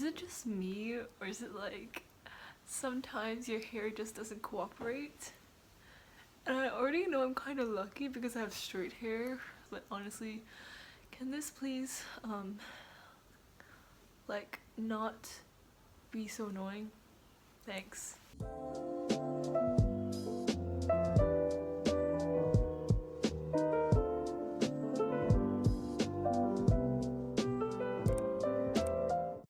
it just me, or is it like sometimes your hair just doesn't cooperate? And I already know I'm kind of lucky because I have straight hair, but honestly, can this please like not be so annoying? Thanks.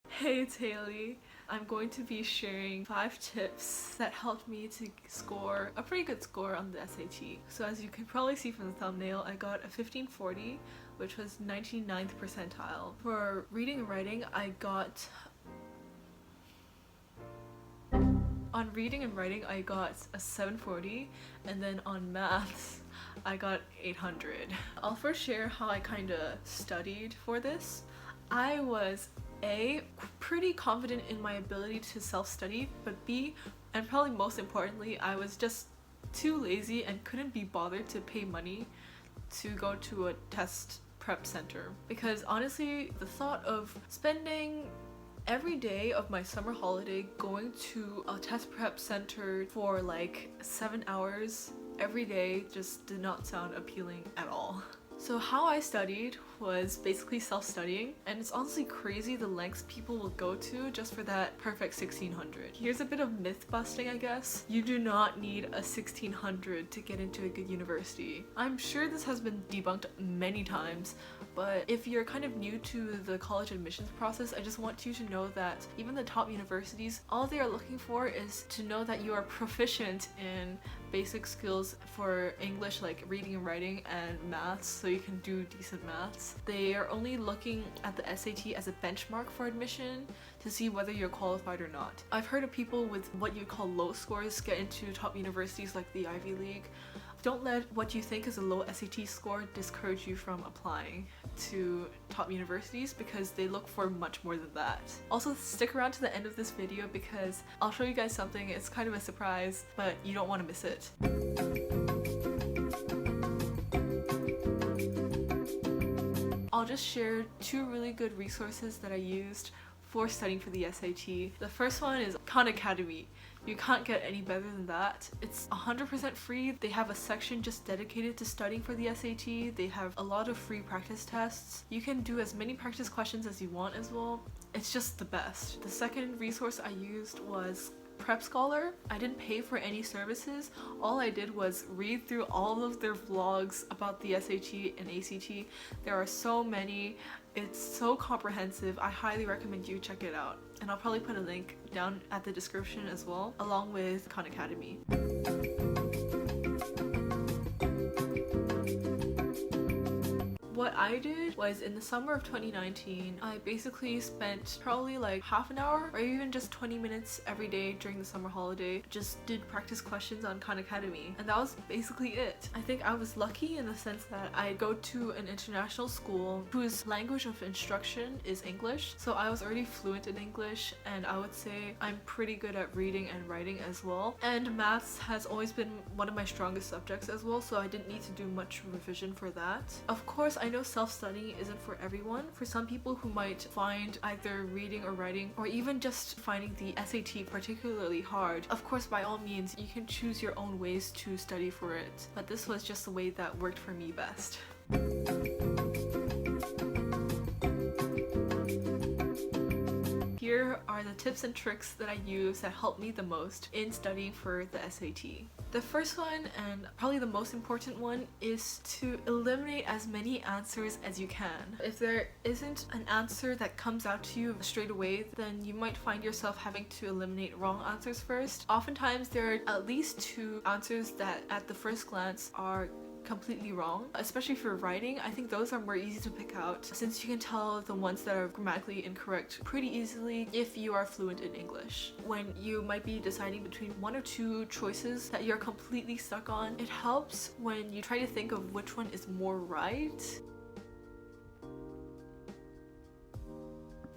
Hey, it's Hayley. I'm going to be sharing 5 tips that helped me to score a pretty good score on the SAT. So as you can probably see from the thumbnail, I got a 1540, which was 99th percentile. For reading and writing, I got a 740, and then on maths I got 800. I'll first share how I kind of studied for this. I was A, pretty confident in my ability to self-study, but B, and probably most importantly, I was just too lazy and couldn't be bothered to pay money to go to a test prep center. Because honestly, the thought of spending every day of my summer holiday going to a test prep center for like 7 hours every day just did not sound appealing at all. So how I studied was basically self-studying, and it's honestly crazy the lengths people will go to just for that perfect 1600. Here's a bit of myth busting, I guess. You do not need a 1600 to get into a good university. I'm sure this has been debunked many times, but if you're kind of new to the college admissions process, I just want you to know that even the top universities, all they are looking for is to know that you are proficient in basic skills for English, like reading and writing, and maths, so you can do decent maths. They are only looking at the SAT as a benchmark for admission to see whether you're qualified or not. I've heard of people with what you call low scores get into top universities like the Ivy League. Don't let what you think is a low SAT score discourage you from applying to top universities, because they look for much more than that. Also, stick around to the end of this video because I'll show you guys something. It's kind of a surprise, but you don't want to miss it. I'll just share 2 really good resources that I used for studying for the SAT. The first one is Khan Academy. You can't get any better than that. It's 100% free. They have a section just dedicated to studying for the SAT. They have a lot of free practice tests. You can do as many practice questions as you want as well. It's just the best. The second resource I used was Prep Scholar. I didn't pay for any services. All I did was read through all of their vlogs about the SAT and ACT. There are so many. It's so comprehensive. I highly recommend you check it out. And I'll probably put a link down at the description as well, along with Khan Academy. What I did was, in the summer of 2019, I basically spent probably like half an hour or even just 20 minutes every day during the summer holiday, just did practice questions on Khan Academy, and that was basically it. I think I was lucky in the sense that I go to an international school whose language of instruction is English, so I was already fluent in English, and I would say I'm pretty good at reading and writing as well. And maths has always been one of my strongest subjects as well, so I didn't need to do much revision for that. Of course, I know self-studying isn't for everyone. For some people who might find either reading or writing, or even just finding the SAT particularly hard, of course, by all means, you can choose your own ways to study for it. But this was just the way that worked for me best. Here are the tips and tricks that I use that helped me the most in studying for the SAT. The first one, and probably the most important one, is to eliminate as many answers as you can. If there isn't an answer that comes out to you straight away, then you might find yourself having to eliminate wrong answers first. Oftentimes there are at least 2 answers that at the first glance are completely wrong, especially for writing. I think those are more easy to pick out, since you can tell the ones that are grammatically incorrect pretty easily if you are fluent in English. When you might be deciding between 1 or 2 choices that you're completely stuck on, it helps when you try to think of which one is more right.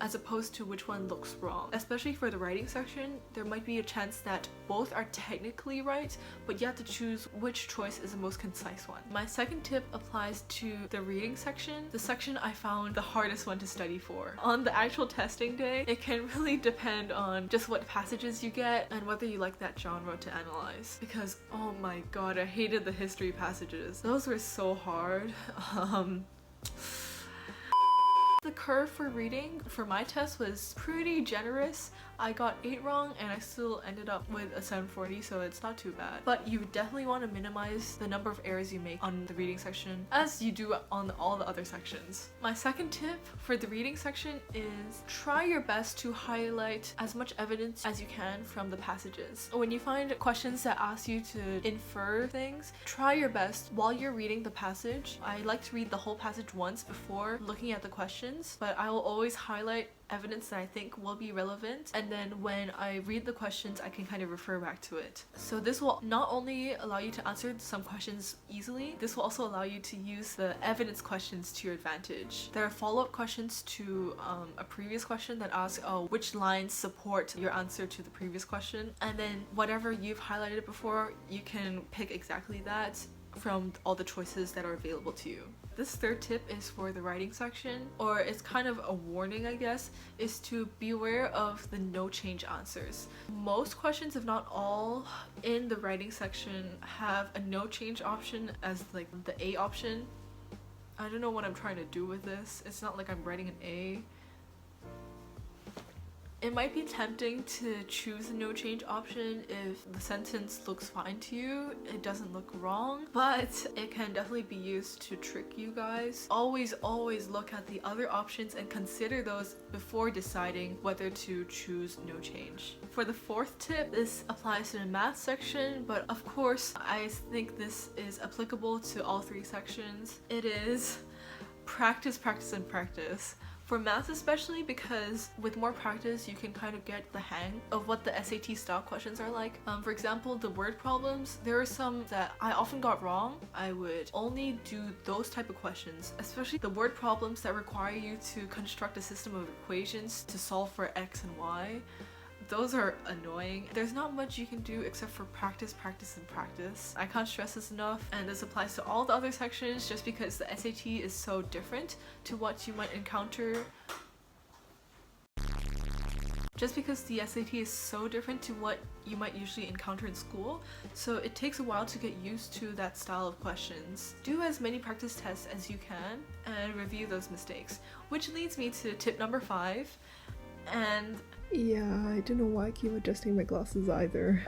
as opposed to which one looks wrong. Especially for the writing section, there might be a chance that both are technically right, but you have to choose which choice is the most concise one. My second tip applies to the reading section, the section I found the hardest one to study for. On the actual testing day, it can really depend on just what passages you get and whether you like that genre to analyze. Because oh my god, I hated the history passages. Those were so hard. The curve for reading for my test was pretty generous. I got 8 wrong and I still ended up with a 740, so it's not too bad. But you definitely want to minimize the number of errors you make on the reading section as you do on all the other sections. My second tip for the reading section is try your best to highlight as much evidence as you can from the passages. When you find questions that ask you to infer things, try your best while you're reading the passage. I like to read the whole passage once before looking at the questions, but I will always highlight evidence that I think will be relevant, and then when I read the questions I can kind of refer back to it. So this will not only allow you to answer some questions easily, this will also allow you to use the evidence questions to your advantage. There are follow-up questions to a previous question that asks, oh, which lines support your answer to the previous question, and then whatever you've highlighted before, you can pick exactly that from all the choices that are available to you. This third tip is for the writing section, or it's kind of a warning I guess, is to beware of the no change answers. Most questions, if not all, in the writing section have a no change option as like the A option. I don't know what I'm trying to do with this. It's not like I'm writing an A. It might be tempting to choose the no change option if the sentence looks fine to you, it doesn't look wrong, but it can definitely be used to trick you guys. Always look at the other options and consider those before deciding whether to choose no change. For the fourth tip, this applies to the math section, but of course I think this is applicable to all 3 sections. It is practice, practice, and practice. For math especially, because with more practice you can kind of get the hang of what the SAT style questions are like. For example, the word problems, there are some that I often got wrong. I would only do those type of questions, especially the word problems that require you to construct a system of equations to solve for X and Y. Those are annoying. There's not much you can do except for practice, practice, and practice. I can't stress this enough, and this applies to all the other sections just because the SAT is so different to what you might encounter. Just because the SAT is so different to what you might usually encounter in school, so it takes a while to get used to that style of questions. Do as many practice tests as you can and review those mistakes, which leads me to tip number 5, and yeah, I don't know why I keep adjusting my glasses either.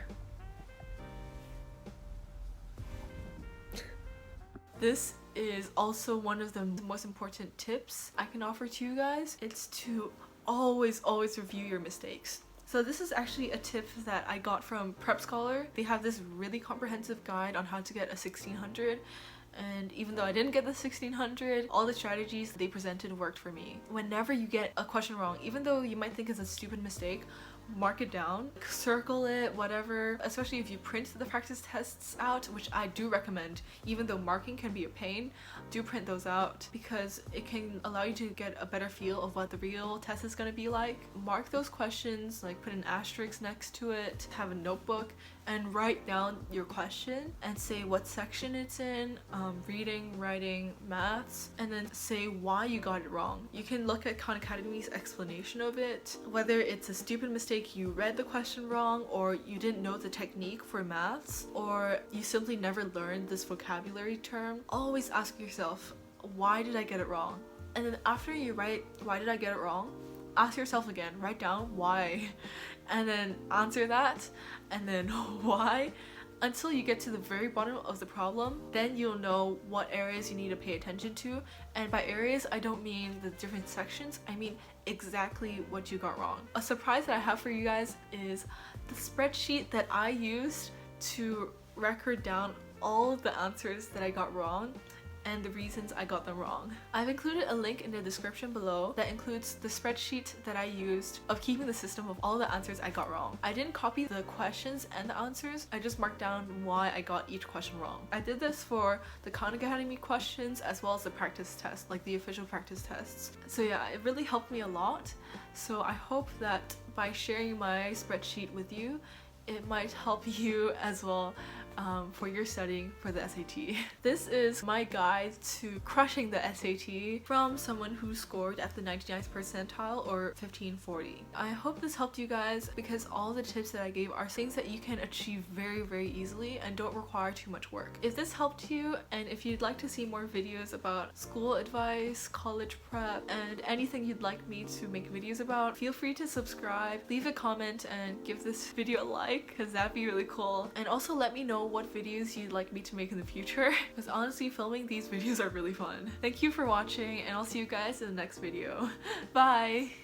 This is also one of the most important tips I can offer to you guys. It's to always review your mistakes. So this is actually a tip that I got from Prep Scholar. They have this really comprehensive guide on how to get a 1600. And even though I didn't get the 1600, all the strategies they presented worked for me. Whenever you get a question wrong, even though you might think it's a stupid mistake, mark it down, circle it, whatever. Especially if you print the practice tests out, which I do recommend, even though marking can be a pain, do print those out because it can allow you to get a better feel of what the real test is going to be like. Mark those questions, like put an asterisk next to it, have a notebook, and write down your question and say what section it's in, reading, writing, maths, and then say why you got it wrong. You can look at Khan Academy's explanation of it, whether it's a stupid mistake, you read the question wrong, or you didn't know the technique for maths, or you simply never learned this vocabulary term. Always ask yourself, why did I get it wrong? And then after you write, why did I get it wrong? Ask yourself again, write down why, and then answer that, and then why, until you get to the very bottom of the problem. Then you'll know what areas you need to pay attention to. And by areas, I don't mean the different sections, I mean exactly what you got wrong. A surprise that I have for you guys is the spreadsheet that I used to record down all of the answers that I got wrong and the reasons I got them wrong. I've included a link in the description below that includes the spreadsheet that I used of keeping the system of all the answers I got wrong. I didn't copy the questions and the answers, I just marked down why I got each question wrong. I did this for the Khan Academy questions as well as the practice test, like the official practice tests. So yeah, it really helped me a lot. So I hope that by sharing my spreadsheet with you, it might help you as well for your studying for the SAT. This is my guide to crushing the SAT from someone who scored at the 99th percentile or 1540. I hope this helped you guys because all the tips that I gave are things that you can achieve very easily and don't require too much work. If this helped you and if you'd like to see more videos about school advice, college prep, and anything you'd like me to make videos about, feel free to subscribe, leave a comment, and give this video a like because that'd be really cool. And also let me know what videos you'd like me to make in the future because honestly filming these videos are really fun. Thank you for watching and I'll see you guys in the next video. Bye!